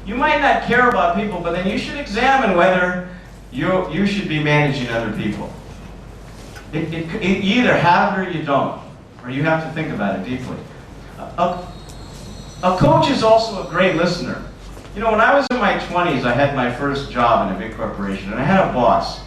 You might not care about people, but then you should examine whether you should be managing other people. You either have it or you don't, or you have to think about it deeply. A coach is also a great listener. You know, when I was in my 20s, I had my first job in a big corporation, and I had a boss.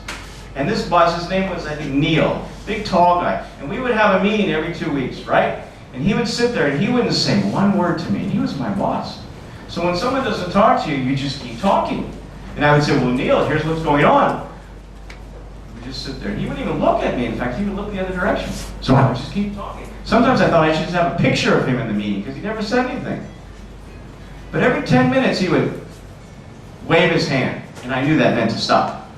And this boss, his name was, I think, Neil, big tall guy. And we would have a meeting every 2 weeks, right? And he would sit there and he wouldn't say one word to me. He was my boss. So when someone doesn't talk to you, you just keep talking. And I would say, well, Neil, here's what's going on. We just sit there. And he wouldn't even look at me. In fact, he would look the other direction. So I would just keep talking. Sometimes I thought I should just have a picture of him in the meeting because he never said anything. But every 10 minutes he would wave his hand. And I knew that meant to stop.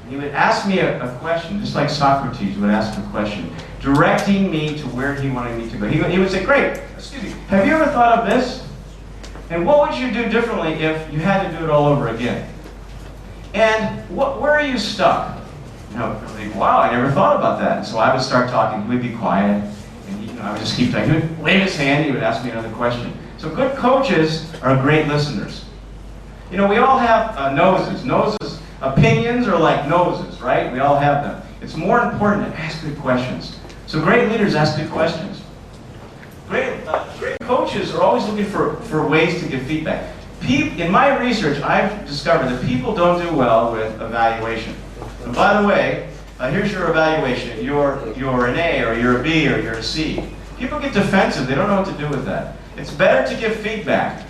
And he would ask me a question, just like Socrates would ask a question, directing me to where he wanted me to go. He would say, great, excuse me, have you ever thought of this? And what would you do differently if you had to do it all over again? And where are you stuck? I would think, wow, I never thought about that. And so I would start talking, he would be quiet, and I would just keep talking. He would wave his hand, he would ask me another question. So good coaches are great listeners. You know, we all have noses. Opinions are like noses, right? We all have them. It's more important to ask good questions. So great leaders ask good questions. Great coaches are always looking for ways to give feedback. In my research, I've discovered that people don't do well with evaluation. And by the way, here's your evaluation. You're an A, or you're a B, or you're a C. People get defensive. They don't know what to do with that. It's better to give feedback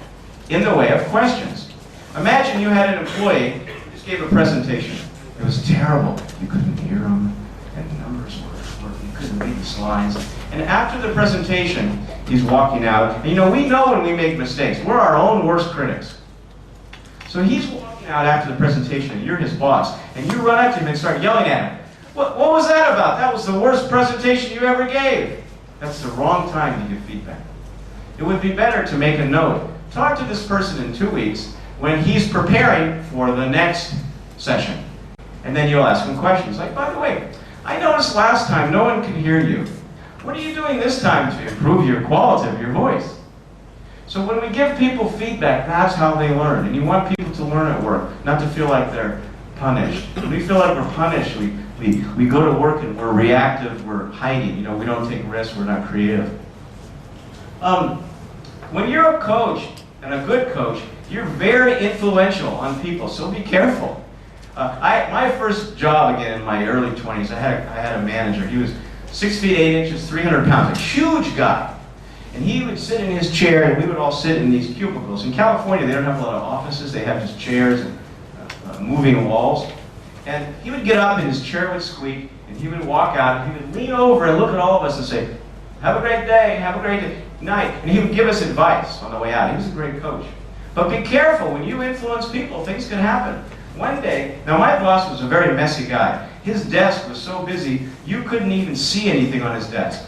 in the way of questions. Imagine you had an employee who just gave a presentation. It was terrible. You couldn't hear him, and the numbers were you couldn't read the slides. And after the presentation, he's walking out. And you know when we make mistakes. We're our own worst critics. So he's walking out after the presentation, and you're his boss, and you run up to him and start yelling at him. What was that about? That was the worst presentation you ever gave. That's the wrong time to give feedback. It would be better to make a note. Talk to this person in 2 weeks when he's preparing for the next session. And then you'll ask him questions like, by the way, I noticed last time no one could hear you. What are you doing this time to improve your quality of your voice? So when we give people feedback, that's how they learn. And you want people to learn at work, not to feel like they're punished. When we feel like we're punished, we go to work and we're reactive, we're hiding. You know, we don't take risks, we're not creative. When you're a coach, and a good coach, you're very influential on people, so be careful. My first job, again, in my early 20s, I had a manager. He was 6 feet 8 inches, 300 pounds, a huge guy. And he would sit in his chair, and we would all sit in these cubicles. In California, they don't have a lot of offices. They have just chairs and moving walls. And he would get up, and his chair would squeak, and he would walk out, and he would lean over and look at all of us and say, have a great day, have a great night. And he would give us advice on the way out. He was a great coach. But be careful, when you influence people, things can happen. One day, now my boss was a very messy guy. His desk was so busy, you couldn't even see anything on his desk.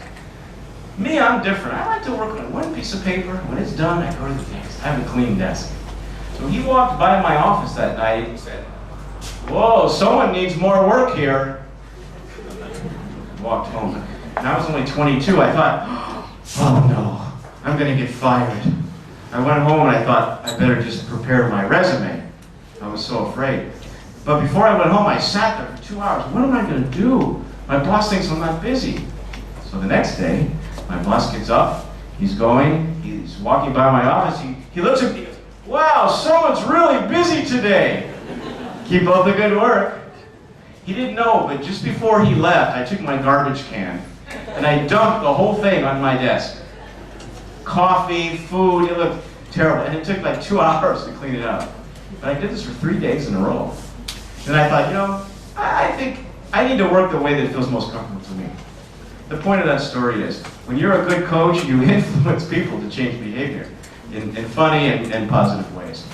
Me, I'm different. I like to work on one piece of paper. When it's done, I go to the next. I have a clean desk. So he walked by my office that night and said, whoa, someone needs more work here. Walked home. And I was only 22. I thought, oh no, I'm going to get fired. I went home and I thought, I better just prepare my resume. I was so afraid. But before I went home, I sat there for 2 hours. What am I going to do? My boss thinks I'm not busy. So the next day, my boss gets up. He's walking by my office. He looks at me. He goes, wow, someone's really busy today. Keep up the good work. He didn't know, but just before he left, I took my garbage can and I dumped the whole thing on my desk. Coffee, food, it looked terrible. And it took like 2 hours to clean it up. But I did this for 3 days in a row. And I thought, you know, I think I need to work the way that feels most comfortable to me. The point of that story is, when you're a good coach, you influence people to change behavior in funny and positive ways.